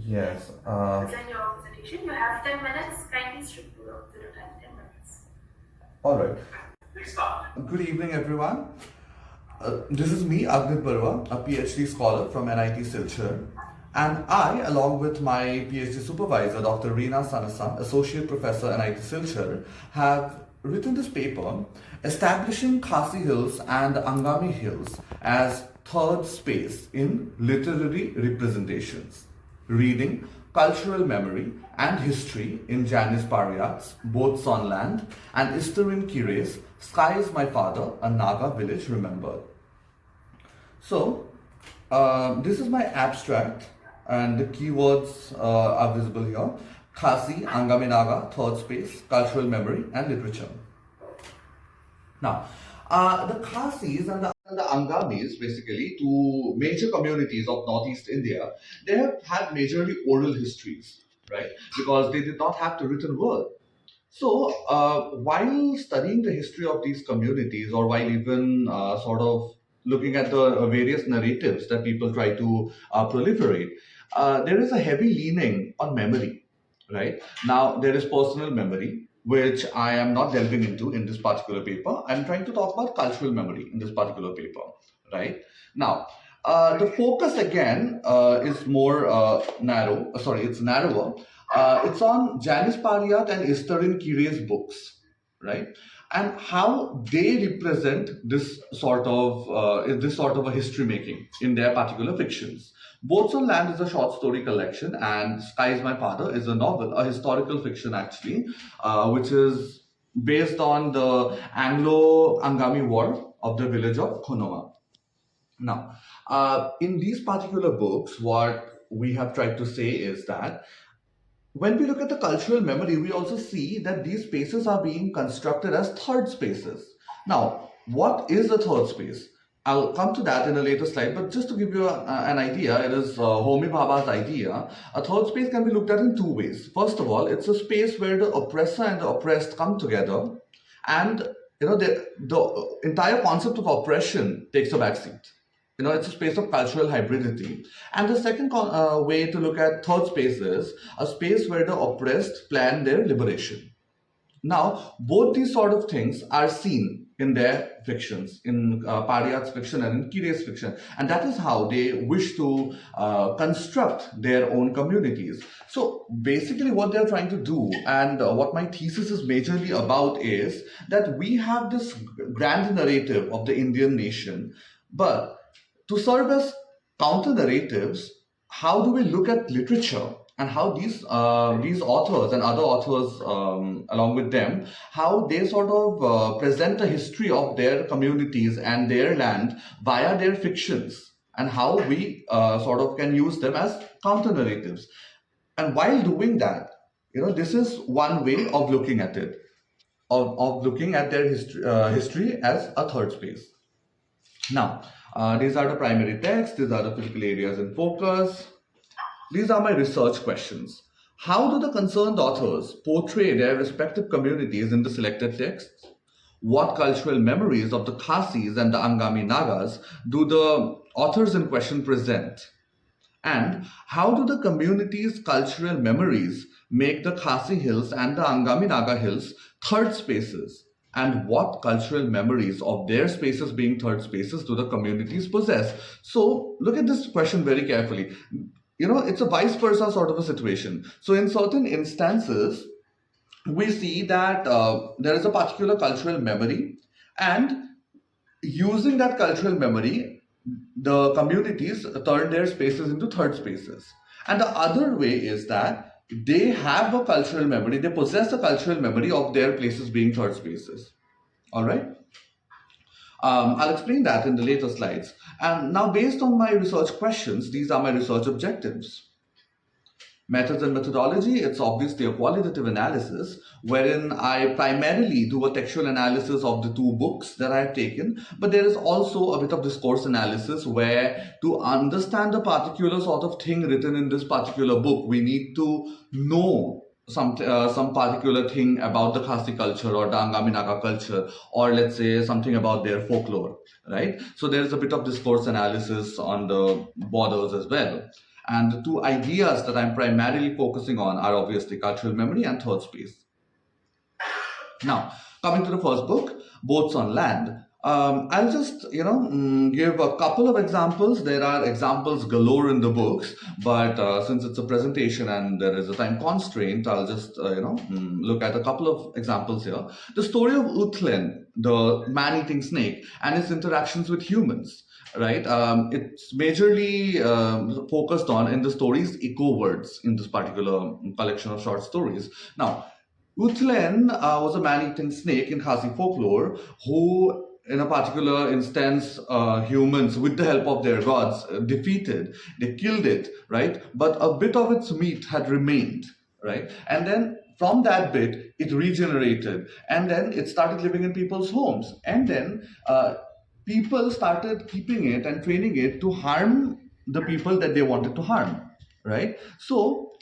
Yes. Present your presentation. You have 10 minutes. Kindly stick to the time, 10 minutes. All right. Please start. Good evening, everyone. This is me, Agnit Barua, a PhD scholar from NIT Silchar. And I, along with my PhD supervisor, Dr. Reena Sanasam, Associate Professor at NIT Silchar, have written this paper establishing Khasi Hills and Angami Hills as third space in literary representations, reading, cultural memory, and history in Janis Paryat's Both on Land and Isterin Kire's Sky is My Father, a Naga Village Remembered. So, this is my abstract, and the keywords are visible here. Khasi, Angami Naga, third space, cultural memory, and literature. Now, the Khasis and the Angamis, basically, two major communities of Northeast India, they have had majorly oral histories, right? Because they did not have the written word. So, while studying the history of these communities, or while even sort of looking at the various narratives that people try to proliferate, there is a heavy leaning on memory, right? Now, there is personal memory, which I am not delving into in this particular paper. I'm trying to talk about cultural memory in this particular paper, right? Now, the focus again is more narrow. Sorry, it's narrower. It's on Janis Paryat and Isterin Kire's books, right? And how they represent this sort of a history making in their particular fictions. Boats on Land is a short story collection, and Sky is My Father is a novel, a historical fiction actually, which is based on the Anglo-Angami War of the village of Konoma. Now, in these particular books, what we have tried to say is that when we look at the cultural memory, we also see that these spaces are being constructed as third spaces. Now, what is a third space? I'll come to that in a later slide, but just to give you an idea, it is Homi Bhabha's idea. A third space can be looked at in two ways. First of all, it's a space where the oppressor and the oppressed come together, and the entire concept of oppression takes a backseat. It's a space of cultural hybridity. And the second way to look at third space is a space where the oppressed plan their liberation. Now, both these sort of things are seen in their fictions, in Paryat's fiction and in Kire's fiction. And that is how they wish to construct their own communities. So basically what they're trying to do, and what my thesis is majorly about, is that we have this grand narrative of the Indian nation, but to serve as counter narratives, how do we look at literature and how these authors and other authors along with them, how they sort of present a history of their communities and their land via their fictions, and how we sort of can use them as counter narratives. And while doing that, this is one way of looking at it, of looking at their history as a third space. Now, these are the primary texts, these are the physical areas in focus. These are my research questions. How do the concerned authors portray their respective communities in the selected texts? What cultural memories of the Khasis and the Angami Nagas do the authors in question present? And how do the community's cultural memories make the Khasi Hills and the Angami Naga Hills third spaces? And what cultural memories of their spaces being third spaces do the communities possess? So look at this question very carefully. It's a vice versa sort of a situation. So in certain instances, we see that there is a particular cultural memory, and using that cultural memory, the communities turn their spaces into third spaces. And the other way is that they have a cultural memory, they possess a cultural memory of their places being third spaces. All right? I'll explain that in the later slides. And now, based on my research questions, these are my research objectives. Methods and methodology, it's obviously a qualitative analysis wherein I primarily do a textual analysis of the two books that I have taken, but there is also a bit of discourse analysis where, to understand a particular sort of thing written in this particular book, we need to know some particular thing about the Khasi culture or the Angami Naga culture, or let's say something about their folklore, right? So there is a bit of discourse analysis on the borders as well. And the two ideas that I'm primarily focusing on are obviously cultural memory and third space. Now, coming to the first book, Boats on Land. I'll just, give a couple of examples. There are examples galore in the books, but since it's a presentation and there is a time constraint, I'll just, look at a couple of examples here. The story of Uthlen, the man-eating snake, and its interactions with humans. Right, it's majorly focused on in the stories echo words in this particular collection of short stories. Now, Uthlen was a man-eating snake in Khasi folklore who, in a particular instance, humans, with the help of their gods, defeated. They killed it, right? But a bit of its meat had remained, right? And then from that bit, it regenerated. And then it started living in people's homes. And then people started keeping it and training it to harm the people that they wanted to harm, right? So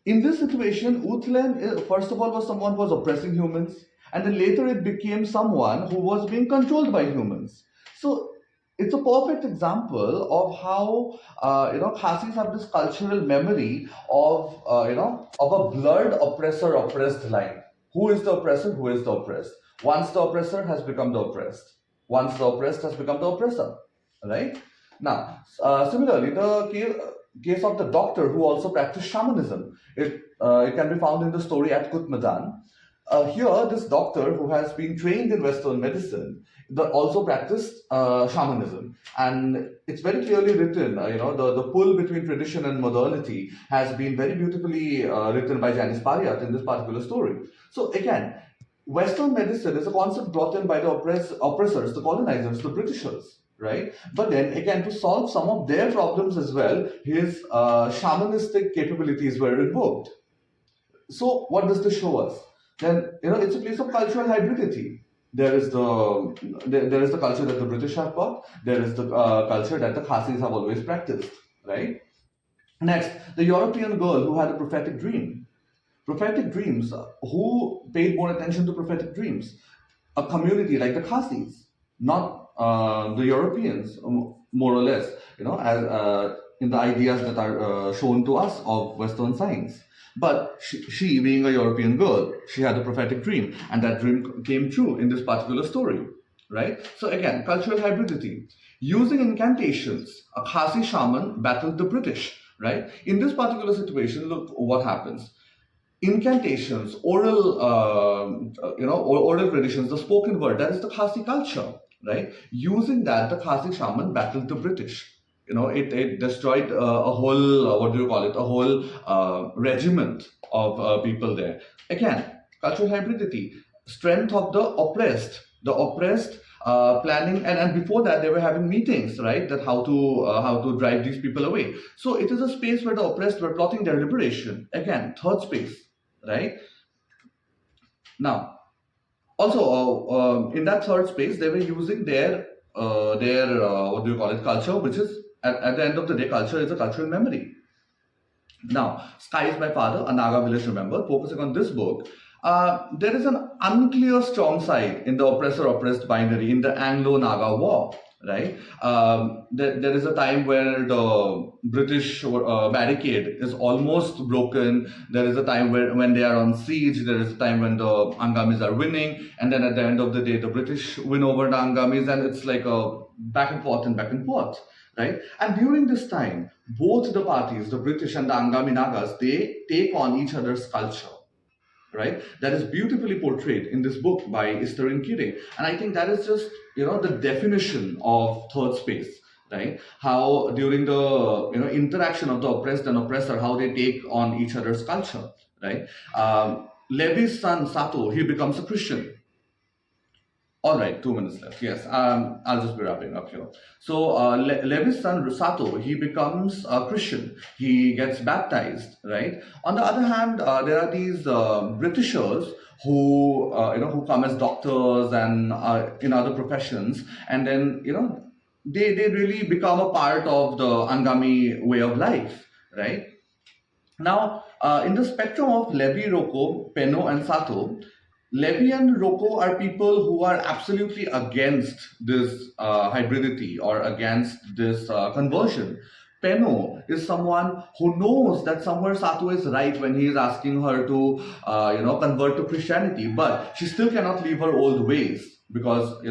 in this situation, Uthlen, first of all, was someone who was oppressing humans, and then later it became someone who was being controlled by humans. So it's a perfect example of how Khasis have this cultural memory of of a blurred oppressor-oppressed line. Who is the oppressor? Who is the oppressed? Once the oppressor has become the oppressed. Once the oppressed has become the oppressor. Right? Now, similarly, the case of the doctor who also practiced shamanism. It can be found in the story at Kutmadan. Here, this doctor who has been trained in Western medicine also practiced shamanism, and it's very clearly written. The pull between tradition and modernity has been very beautifully written by Janice Pariat in this particular story. So again, Western medicine is a concept brought in by the oppressors, the colonizers, the Britishers, right? But then again, to solve some of their problems as well, his shamanistic capabilities were invoked. So what does this show us? Then it's a place of cultural hybridity. There is the culture that the British have brought. There is the culture that the Khasis have always practiced, right? Next, the European girl who had a prophetic dream. Prophetic dreams. Who paid more attention to prophetic dreams? A community like the Khasis, not the Europeans, more or less. As in the ideas that are shown to us of Western science. But she, being a European girl, she had a prophetic dream, and that dream came true in this particular story, right? So again, cultural hybridity. Using incantations, a Khasi shaman battled the British, right? In this particular situation, look what happens. Incantations, oral traditions, the spoken word, that is the Khasi culture, right? Using that, the Khasi shaman battled the British. It destroyed a whole, a whole regiment of people there. Again, cultural hybridity, strength of the oppressed, planning, and before that they were having meetings, right? That how to drive these people away. So it is a space where the oppressed were plotting their liberation. Again, third space, right? Now, also in that third space, they were using their culture, which is at the end of the day, culture is a cultural memory. Now, Sky is My Father, a Naga village, remember, focusing on this book. There is an unclear strong side in the oppressor-oppressed binary in the Anglo-Naga war, right? There is a time where the British barricade is almost broken. There is a time when they are on siege. There is a time when the Angamis are winning. And then at the end of the day, the British win over the Angamis, and it's like a back and forth, right? And during this time, both the parties, the British and the Angami Nagas, they take on each other's culture, right? That is beautifully portrayed in this book by Isterin Kire. And I think that is just, the definition of third space, right? How during the, interaction of the oppressed and oppressor, how they take on each other's culture, right? Levi's son, Sato, he becomes a Christian. All right, 2 minutes left. Yes, I'll just be wrapping up here. So Levi's son Sato, he becomes a Christian. He gets baptized, right? On the other hand, there are these Britishers who who come as doctors and in other professions, and then they really become a part of the Angami way of life, right? Now, in the spectrum of Levi, Roko, Penno, and Sato, Levi and Roko are people who are absolutely against this hybridity or against this conversion. Penno is someone who knows that somewhere Sato is right when he is asking her to, convert to Christianity, but she still cannot leave her old ways because,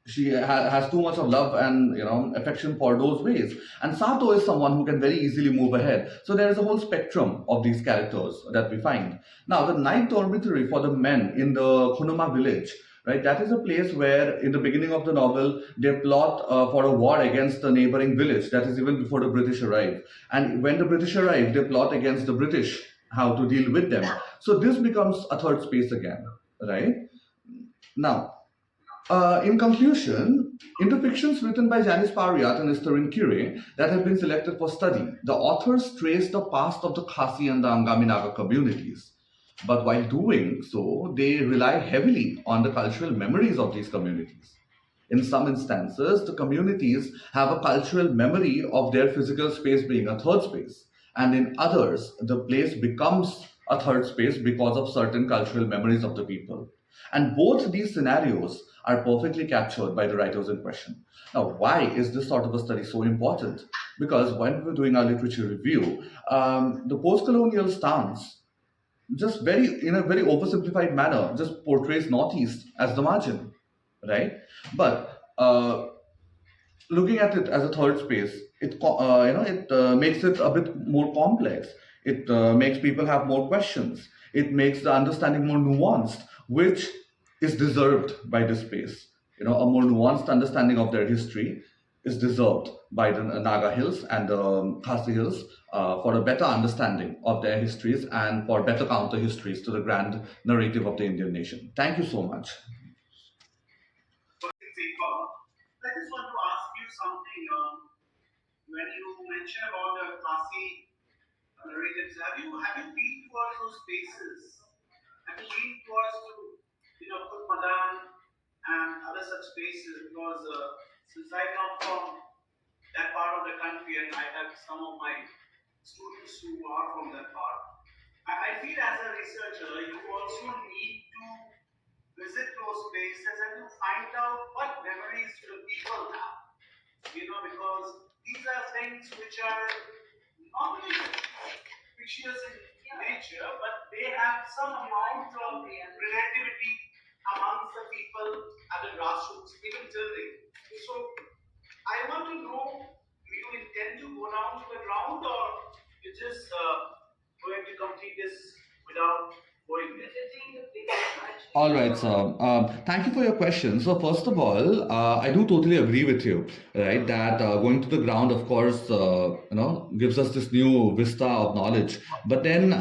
she has too much of love and affection for those ways. And Sato is someone who can very easily move ahead. So there is a whole spectrum of these characters that we find. Now, the night dormitory for the men in the Kunuma village, right? That is a place where, in the beginning of the novel, they plot for a war against the neighboring village. That is even before the British arrive. And when the British arrive, they plot against the British, how to deal with them. So this becomes a third space again, right? Now, in conclusion, in the fictions written by Janice Pariat and Estherine Kire that have been selected for study, the authors trace the past of the Khasi and the Angami Naga communities. But while doing so, they rely heavily on the cultural memories of these communities. In some instances, the communities have a cultural memory of their physical space being a third space. And in others, the place becomes a third space because of certain cultural memories of the people. And both these scenarios are perfectly captured by the writers in question. Now, why is this sort of a study so important? Because when we're doing our literature review, the post-colonial stance just in a very oversimplified manner, just portrays Northeast as the margin, right? But looking at it as a third space, it makes it a bit more complex. It makes people have more questions. It makes the understanding more nuanced, which is deserved by this space. A more nuanced understanding of their history is deserved by the Naga Hills and the Khasi Hills for a better understanding of their histories and for better counter histories to the grand narrative of the Indian nation. Thank you so much. I just want to ask you something. When you mention about the Khasi narratives, have you been towards those spaces? Have you been towards to Kutmadan and other such spaces? Because since I come from that part of the country and I have some of my students who are from that part, I feel as a researcher you also need to visit those places and to find out what memories the people have. Because these are things which are not only fictitious in nature, but they have some amount of relativity amongst the people at the grassroots, even till date. So I want to know, do you intend to go down to the ground or you just going to complete this without going there? All right, sir. Thank you for your question. So, first of all, I do totally agree with you, right? That going to the ground, of course, gives us this new vista of knowledge. But then,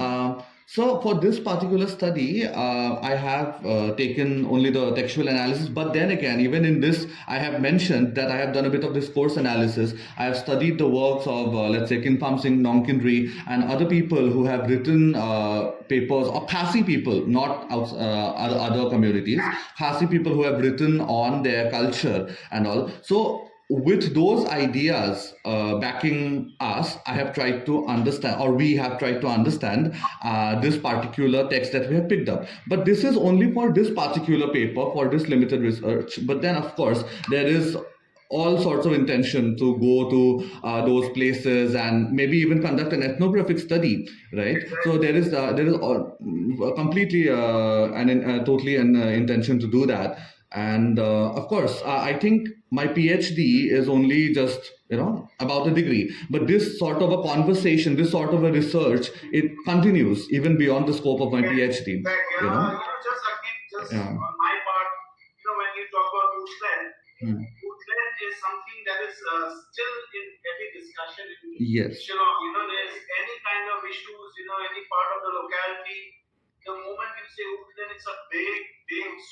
so for this particular study, I have taken only the textual analysis. But then again, even in this, I have mentioned that I have done a bit of discourse analysis. I have studied the works of, let's say, Kinpam Singh Nongkinri and other people who have written papers, or Khasi people, not other communities, Khasi people who have written on their culture and all. So with those ideas backing us, I have tried to understand, or we have tried to understand this particular text that we have picked up. But this is only for this particular paper, for this limited research. But then, of course, there is all sorts of intention to go to those places and maybe even conduct an ethnographic study, right? So there is completely totally an intention to do that. And of course, I think my PhD is only just about a degree, but this sort of a conversation, this sort of a research, it continues even beyond the scope of my PhD. Just Yeah. on my part, when you talk about Woodland, Hmm. Woodland is something that is still in heavy discussion in Yes. Shillong. There's any kind of issues, any part of the locality. The moment you say Woodland, it's a big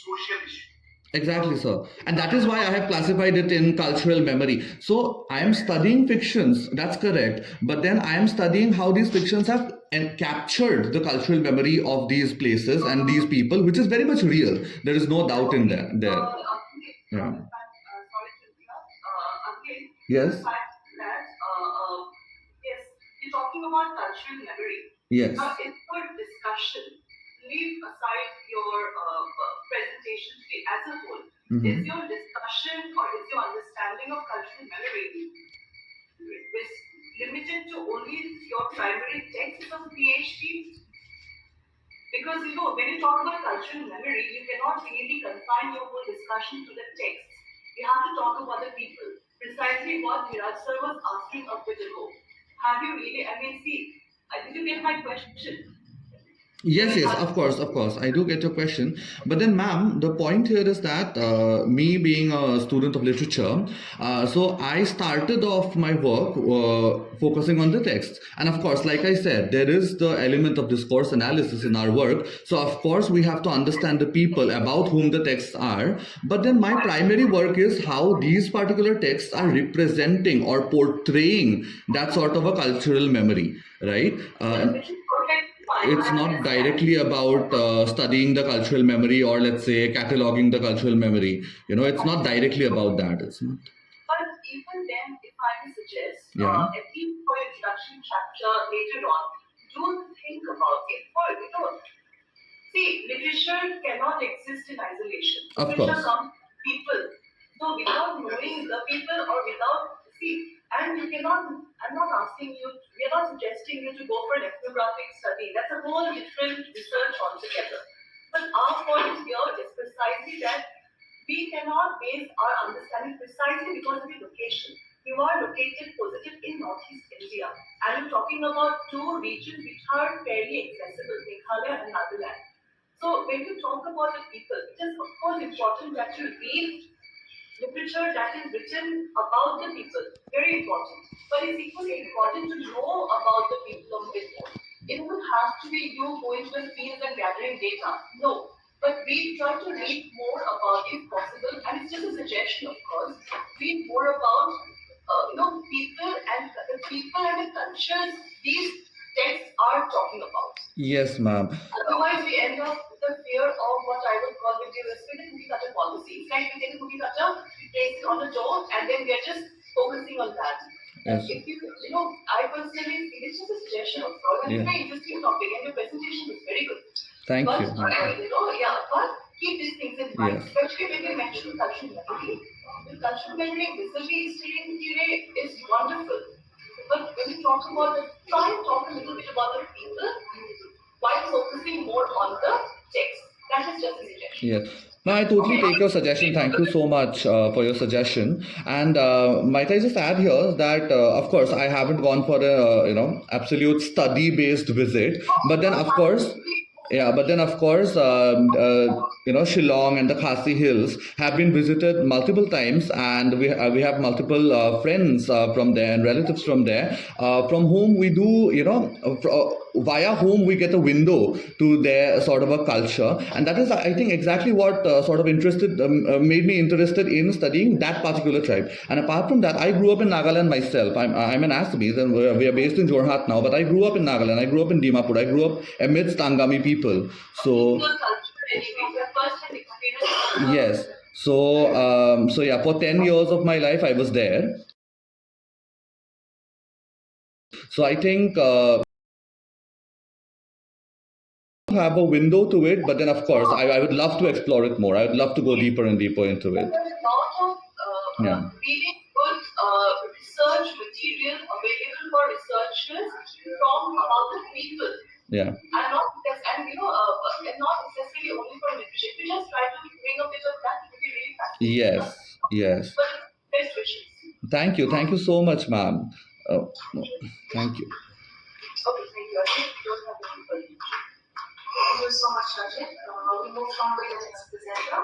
social issue. Exactly, sir. And that is why I have classified it in cultural memory. So I am studying fictions, that's correct. But then I am studying how these fictions have captured the cultural memory of these places and these people, which is very much real. There is no doubt in there. Yeah. Yes. Yes, you're talking about cultural memory. Yes. Now, in your discussion, leave aside your presentation today as a whole. Mhm. Is your discussion or is your understanding of cultural memory limited to only your primary text of PhD? Because when you talk about cultural memory, you cannot really confine your whole discussion to the text. You have to talk about the people. Precisely what Viraj sir was asking a bit ago. Have you really? I mean, see, did you get my question? Yes, yes, of course. I do get your question. But then, ma'am, the point here is that me being a student of literature, so I started off my work focusing on the text. And of course, like I said, there is the element of discourse analysis in our work. So, of course, we have to understand the people about whom the texts are. But then, my primary work is how these particular texts are representing or portraying that sort of a cultural memory, right? Which is perfectly fine. It's I not understand. directly about studying the cultural memory or let's say cataloging the cultural memory. It's not directly about that. It's not. But even then, if I may suggest, Yeah. at least for your introduction chapter later on, do think about it. See, literature cannot exist in isolation. Of Literature course. comes from people. So without knowing the people or without and you cannot. I'm not asking you. We are not suggesting you to go for an ethnographic study. That's a whole different research altogether. But our point here is precisely that we cannot base our understanding precisely because of the location. You are located positive in Northeast India, and you're talking about two regions which are fairly accessible, Meghalaya and Nagaland. So when you talk about the people, it is of course important that you read literature that is written about the people. Very important. But it's equally important to know about the people of India. It doesn't have to be you going to the fields and gathering data. No. But we try to read more about, if possible, and it's just a suggestion, of course, read more about people and the cultures these texts are talking about. Yes, ma'am. Otherwise, we end up with the fear of what I would call with the respect the cookie cutter policy. It's like we take a cookie cutter, we place it on the door, and then we are just focusing on that. Yes. If I personally feel it's just a suggestion of course, and it's a very interesting topic, and your presentation was very good. Thank But, you. but keep these things in mind, Yes. especially when you mention cultural memory. The cultural memory vis-a-vis history is wonderful. But when you talk about try and talk a little bit about the people while focusing more on the text. That is just a suggestion. Yes. No, I totally take your suggestion. Thank you so much for your suggestion. And might I just add here that, of course, I haven't gone for a absolute study-based visit, but then of course, yeah, but then of course, Shillong and the Khasi Hills have been visited multiple times, and we have multiple friends from there and relatives from there, from whom we do via whom we get a window to their sort of a culture, and that is I think exactly what sort of made me interested in studying that particular tribe. And apart from that, I grew up in Nagaland myself. I'm an Assamese, and we are based in Jorhat now, but I grew up in Nagaland. I grew up in Dimapur. I grew up amidst Angami people. So yes. So yeah, for 10 years of my life, I was there. So I think have a window to it, but then of course I would love to explore it more. I would love to go deeper and deeper into it. There's a lot of Yeah. really good research material available for researchers from about the people. Yeah. And not just and not necessarily only for literature. If you just try to bring a bit of that, it would be really fascinating. Yes. Yes. But best wishes. Thank you. Thank you so much, ma'am. Thank you. Okay, thank you. I think we don't have the people. Thank you so much, Rajat. We move on with the next presenter.